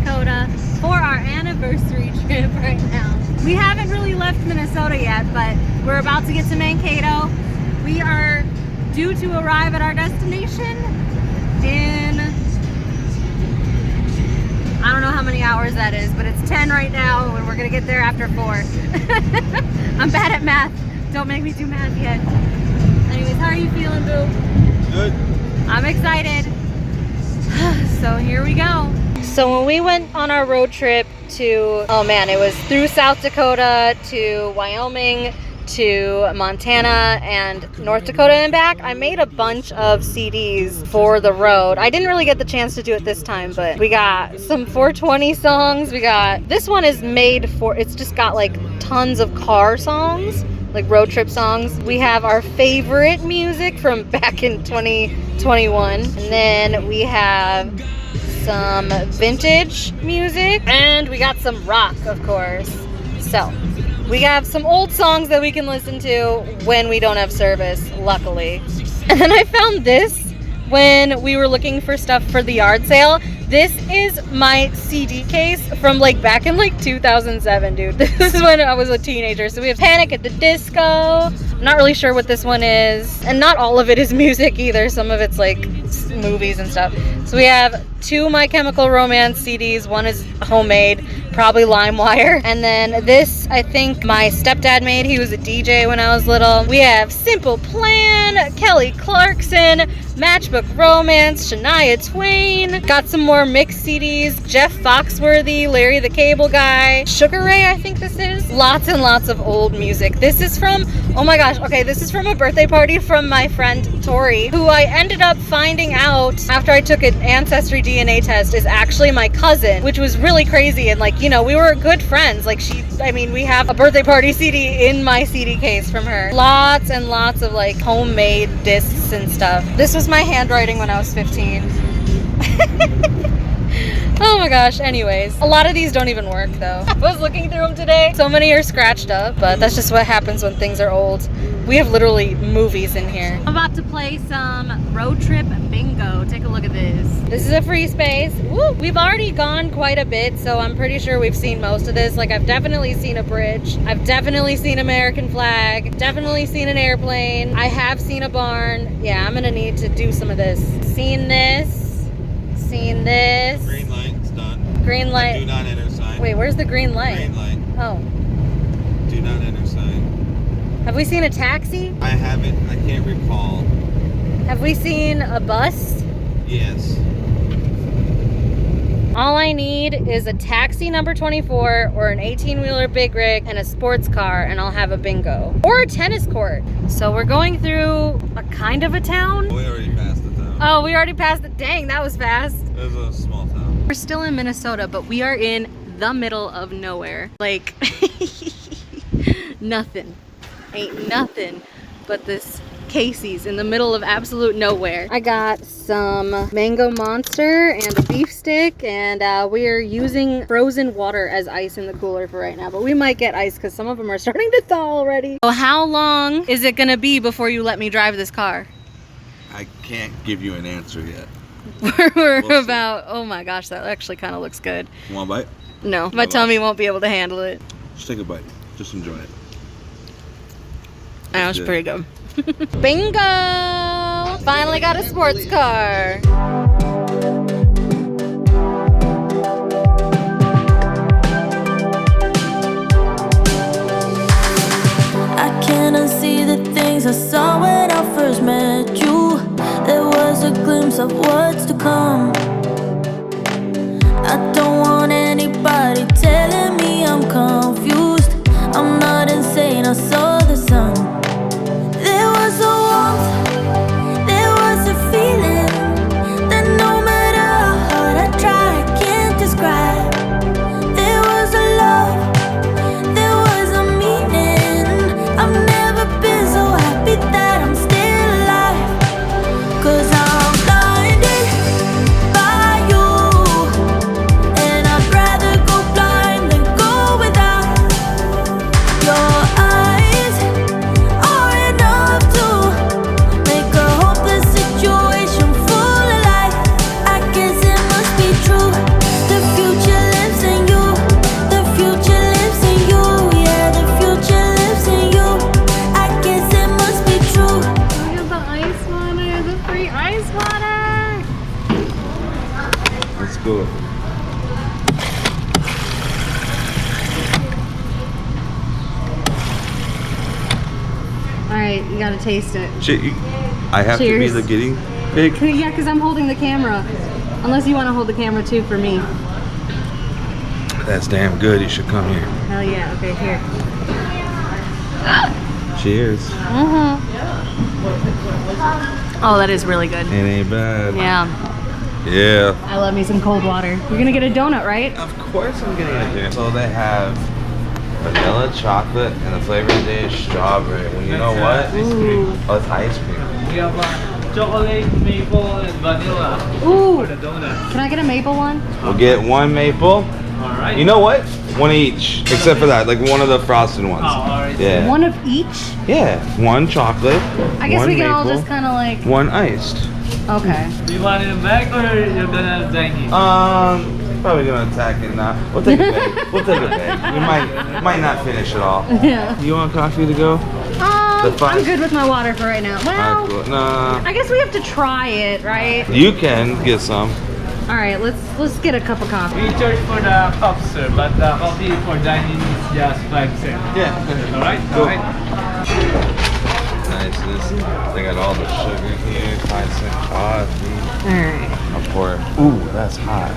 Dakota for our anniversary trip right now. We haven't really left Minnesota yet, but we're about to get to Mankato. We are due to arrive at our destination in, I don't know how many hours that is, but it's 10 right now and we're gonna get there after 4. I'm bad at math. Don't make me do math yet. Anyways, how are you feeling, Boo? Good. I'm excited. So here we go. So when we went on our road trip to, oh man, it was through South Dakota to Wyoming to Montana and North Dakota and back, I made a bunch of CDs for the road. I didn't really get the chance to do it this time, but we got some 420 songs. We got, this one is made for, it's just got like tons of car songs, like road trip songs. We have our favorite music from back in 2021. And then we have some vintage music and we got some rock, of course. So we have some old songs that we can listen to when we don't have service, luckily. And then I found this when we were looking for stuff for the yard sale. This is my CD case from like back in like 2007, dude. This is when I was a teenager. So we have Panic at the Disco. I'm not really sure what this one is. And not all of it is music either. Some of it's like movies and stuff. So we have 2 My Chemical Romance CDs. One is homemade, probably LimeWire. And then this, I think my stepdad made. He was a DJ when I was little. We have Simple Plan, Kelly Clarkson, Matchbook Romance, Shania Twain. Got some more mixed CDs. Jeff Foxworthy, Larry the Cable Guy, Sugar Ray, I think this is. Lots and lots of old music. This is from, oh my gosh, okay, this is from a birthday party from my friend Tori, who I ended up finding out after I took an ancestry DNA test is actually my cousin, which was really crazy. And like, you know, we were good friends. Like we have a birthday party CD in my CD case from her. Lots and lots of like homemade discs and stuff. This was my handwriting when I was 15. Oh my gosh, anyways. A lot of these don't even work though. I was looking through them today. So many are scratched up, but that's just what happens when things are old. We have literally movies in here. I'm about to play some road trip bingo. Take a look at this. This is a free space. Woo! We've already gone quite a bit, so I'm pretty sure we've seen most of this. Like I've definitely seen a bridge. I've definitely seen American flag. Definitely seen an airplane. I have seen a barn. Yeah, I'm gonna need to do some of this. Seen this. Seen this. Green light's done. Green light. Do not enter sign. Wait, where's the green light? Green light. Oh. Do not enter sign. Have we seen a taxi? I haven't. I can't recall. Have we seen a bus? Yes. All I need is a taxi number 24 or an 18-wheeler big rig and a sports car and I'll have a bingo. Or a tennis court. So we're going through a kind of a town. We already passed the town. Oh, we already passed the, dang, that was fast. It was a small town. We're still in Minnesota, but we are in the middle of nowhere. Like, nothing. Ain't nothing but this Casey's in the middle of absolute nowhere. I got some mango monster and a beef stick, and we're using frozen water as ice in the cooler for right now, but we might get ice because some of them are starting to thaw already. So how long is it gonna be before you let me drive this car? I can't give you an answer yet. We're We'll about, oh my gosh, that actually kind of looks good. You want a bite? No, my tummy won't be able to handle it. Just take a bite. Just enjoy it. That was pretty good. Bingo! Finally got a sports car. I can't unsee the things I saw when I first met you. There was a glimpse of what's to come. I don't want anybody telling me I'm confused. I'm not insane, I saw the sun. There was a warmth, there was a feeling that no matter how hard I try, I can't describe. There was a love, there was a meaning. I've never been so happy that I'm still alive. 'Cause I'm blinded by you, and I'd rather go blind than go without your eyes. free ice water. Let's go. All right, you gotta taste it. I have to be Cheers. the guinea pig. Yeah, because I'm holding the camera. Unless you want to hold the camera too for me. That's damn good. You should come here. Hell yeah. Okay, here. Cheers. Oh, that is really good. It ain't bad. Yeah. Yeah. I love me some cold water. You're gonna get a donut, right? Of course I'm getting it here. So they have vanilla, chocolate, and the flavor today is strawberry. Well, you know what? Ooh. Oh, it's ice cream. We have chocolate, maple, and vanilla Ooh. for the donut. Can I get a maple one? We'll get one maple. Alright. You know what? One each, except for that, like one of the frosted ones. Oh, alright. Yeah. One of each? Yeah. One chocolate. I guess one we can all maple, just kind of like. one iced. Okay. Do you want it in a bag or you're gonna dine in? Probably gonna attack it now. We'll take a bag. We'll take a bag. We might not finish it all. Yeah. You want coffee to go? I'm good with my water for right now. Well, Cool. Nah. I guess we have to try it, right? You can get some. All right, let's get a cup of coffee. We charge for the cup, sir, but the coffee for dining is just 5 cents. Yeah. Alright? Cool. Alright. Nice. They got all the sugar here. 5-cent coffee. All right. I'll pour it. Ooh, that's hot.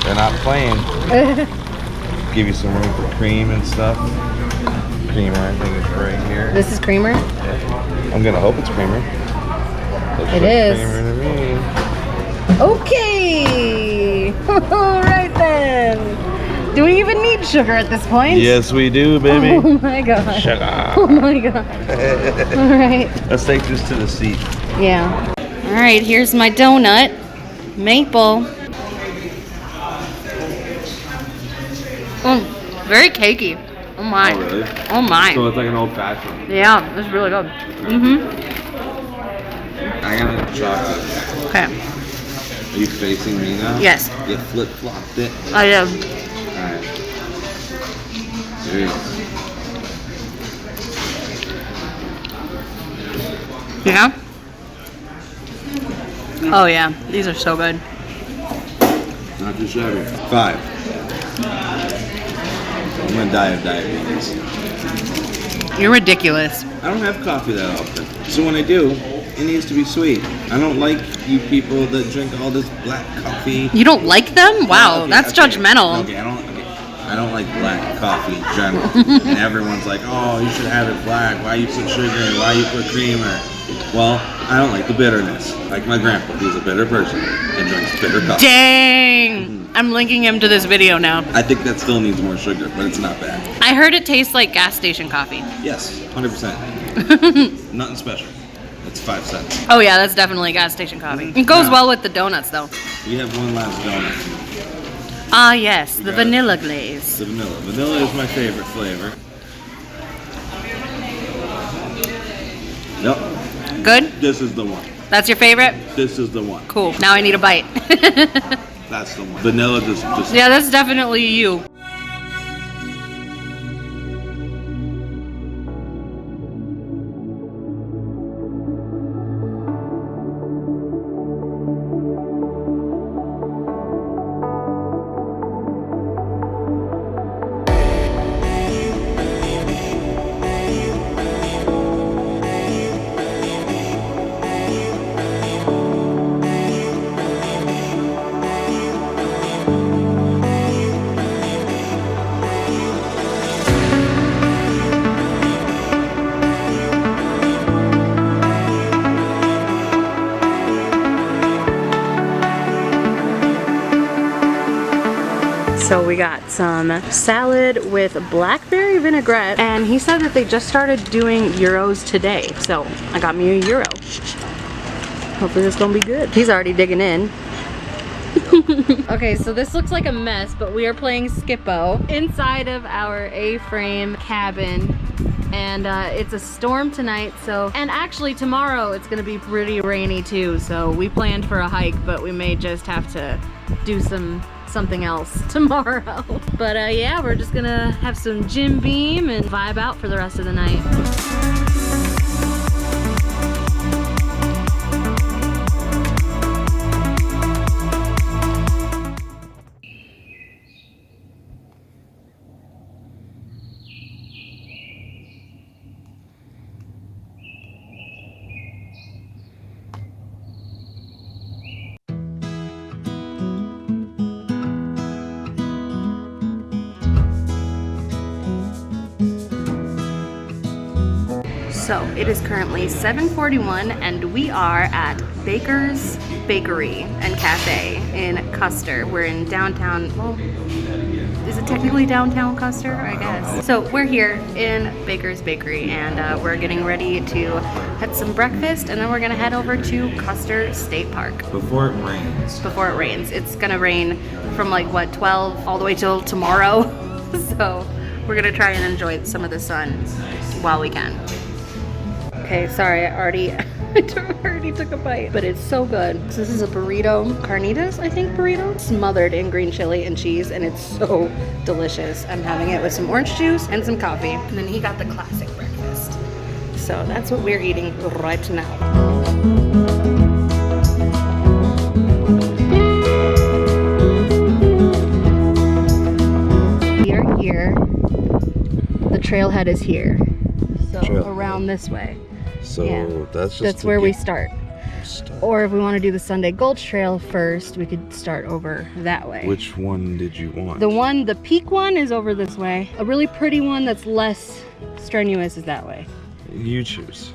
They're not playing. Give you some room for cream and stuff. Creamer, I think it's right here. This is creamer? Yeah. I'm gonna hope it's creamer. Looks It like is. creamer to me. Okay. All right then. Do we even need sugar at this point? Yes, we do, baby. Oh my god. Sugar. Oh my god. All right. Let's take this to the seat. Yeah. All right, here's my donut. Maple. Very cakey. Oh my. Oh, really? Oh my. So it's like an old fashioned. Yeah, it's really good. Mm-hmm. I got a chocolate. Okay. Are you facing me now? Yes. You flip flopped it. I am. Alright. There you go. Yeah? Oh yeah, these are so good. Not too shabby. 5. I'm gonna die of diabetes. You're ridiculous. I don't have coffee that often. So when I do, it needs to be sweet. I don't like you people that drink all this black coffee. You don't like them? Wow, Okay, that's okay. judgmental. Okay, I don't like black coffee in general. And everyone's like, oh, you should have it black. Why you put sugar in? Why you put creamer? Well, I don't like the bitterness. Like my grandpa, he's a bitter person and drinks bitter coffee. Dang! I'm linking him to this video now. I think that still needs more sugar, but it's not bad. I heard it tastes like gas station coffee. Yes, 100%. Nothing special. It's 5 cents. Oh yeah, that's definitely gas station coffee. It goes well with the donuts though. We have one last donut. Ah yes, the got it. vanilla glaze. The vanilla. Vanilla is my favorite flavor. Yep. Good? This is the one. That's your favorite? This is the one. Cool. Now I need a bite. That's the one. Vanilla just Yeah, that's definitely you. So we got some salad with blackberry vinaigrette, and he said that they just started doing gyros today. So I got me a gyro. Hopefully this is gonna be good. He's already digging in. Okay, so this looks like a mess, but we are playing Skippo inside of our A-frame cabin. And it's a storm tonight, so, and actually tomorrow it's gonna be pretty rainy too, so we planned for a hike, but we may just have to do something else tomorrow. But yeah, we're just gonna have some Jim Beam and vibe out for the rest of the night. So it is currently 7:41 and we are at Baker's Bakery and Cafe in Custer. We're in downtown, well, is it technically downtown Custer? I guess. So we're here in Baker's Bakery and we're getting ready to have some breakfast and then we're gonna head over to Custer State Park. Before it rains. Before it rains. It's gonna rain from like what, 12 all the way till tomorrow. So we're gonna try and enjoy some of the sun while we can. Okay, sorry, I already took a bite, but it's so good. So this is a burrito, carnitas, I think burrito, smothered in green chili and cheese, and it's so delicious. I'm having it with some orange juice and some coffee. And then he got the classic breakfast. So that's what we're eating right now. We are here. The trailhead is here. So around this way. So yeah, that's where we start. Or if we want to do the Sunday Gulch Trail first, we could start over that way. Which one did you want? The peak one is over this way. A really pretty one that's less strenuous is that way. You choose.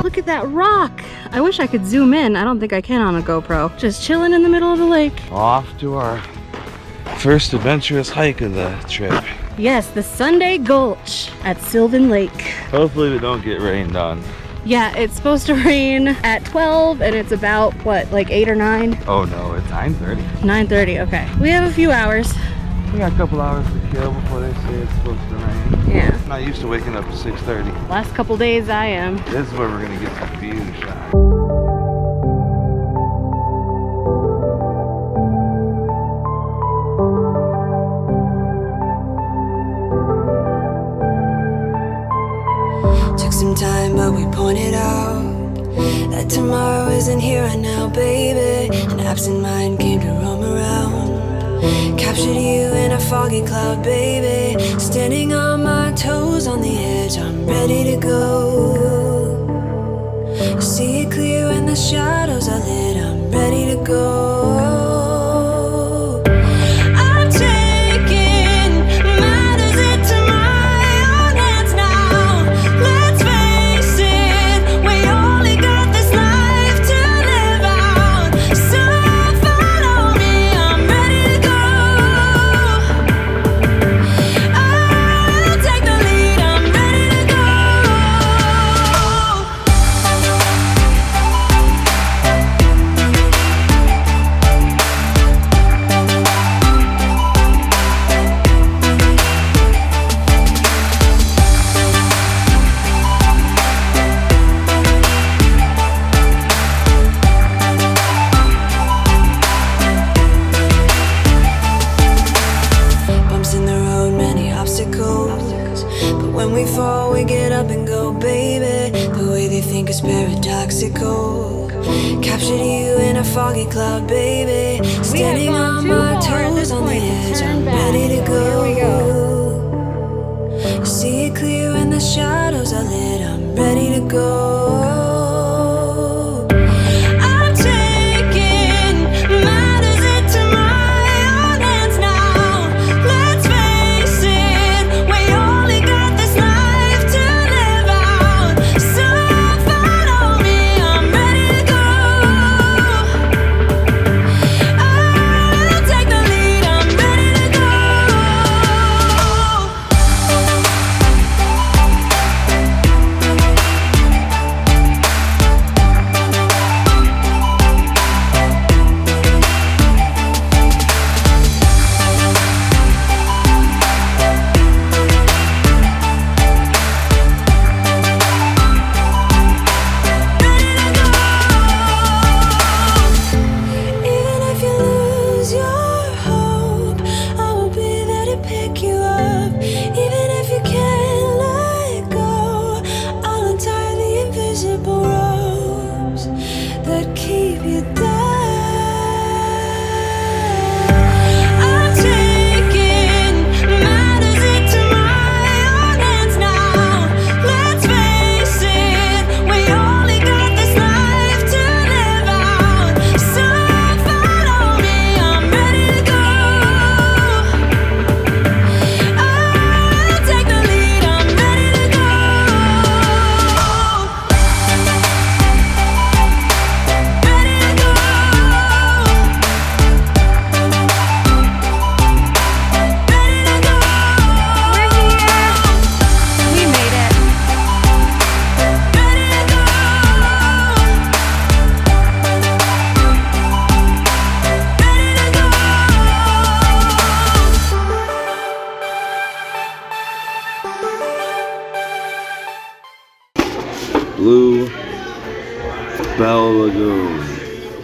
Look at that rock. I wish I could zoom in. I don't think I can on a GoPro. Just chilling in the middle of the lake. Off to our first adventurous hike of the trip. Yes, the Sunday Gulch at Sylvan Lake. Hopefully we don't get rained on. Yeah, it's supposed to rain at 12 and it's about, what, like 8 or 9? Oh no, it's 9:30. 9:30, okay. We have a few hours. We got a couple hours to kill before they say it's supposed to rain. Yeah. I'm not used to waking up at 6:30. Last couple days I am. This is where we're gonna get some view shot. Took some time, but we pointed out that tomorrow isn't here right now, baby. An absent mind came to roam around. Captured you in a foggy cloud, baby. Standing on my toes on the edge, I'm ready to go. I see it clear when the shadows are lit, I'm ready to go. I'm taking matters into my own hands now. Let's face it, we only got this life to live out. So follow me, I'm ready to go. I'll take the lead, I'm ready to go. Bumps in the road, many obstacles. But when we fall, we get up and go, baby. The way they think is paradoxical. Captured you in a foggy cloud, baby. Standing on my toes on the edge, I'm ready to go. Here we go. See it clear when the shadows are lit, I'm ready to go. I'm taking matters into my own hands now. Let's face it, we only got this life to live out. So follow me, I'm ready to go. I'll take the lead, I'm ready to go.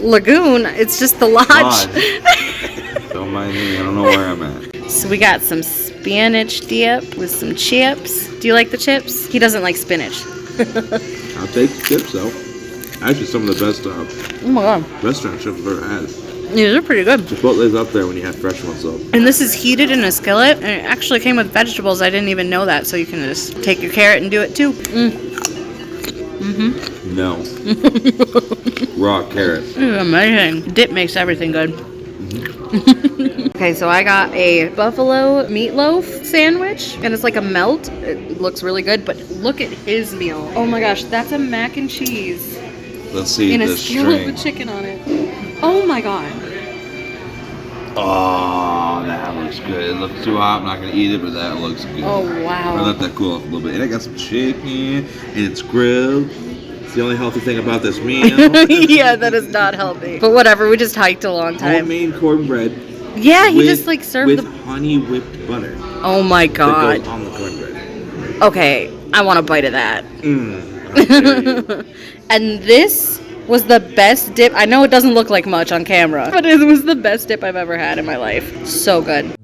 Lagoon. It's just the lodge. Don't mind me. I don't know where I'm at. So we got some spinach dip with some chips. Do you like the chips? He doesn't like spinach. I'll take chips though. Actually, some of the best Oh my god. restaurant chips I've ever had. These are pretty good. Chipotle's up there when you have fresh ones though. And this is heated in a skillet, and it actually came with vegetables. I didn't even know that, so you can just take your carrot and do it too. No. Raw carrot. This is amazing. Dip makes everything good. Okay, so I got a buffalo meatloaf sandwich, and it's like a melt. It looks really good, but look at his meal. Oh my gosh, that's a mac and cheese Let's see and a the skillet string. with chicken on it. Oh my god. Oh, that looks good. It looks too hot. I'm not gonna eat it, but that looks good. Oh I wow. let that cool off a little bit. And I got some chicken, and it's grilled. It's the only healthy thing about this meal. Yeah, that is not healthy. But whatever, we just hiked a long time. Homemade cornbread. Yeah, he with- just like served with the. honey whipped butter Oh my that god. goes on the cornbread. Okay, I want a bite of that. How dare you. And this was the best dip. I know it doesn't look like much on camera, but it was the best dip I've ever had in my life. So good.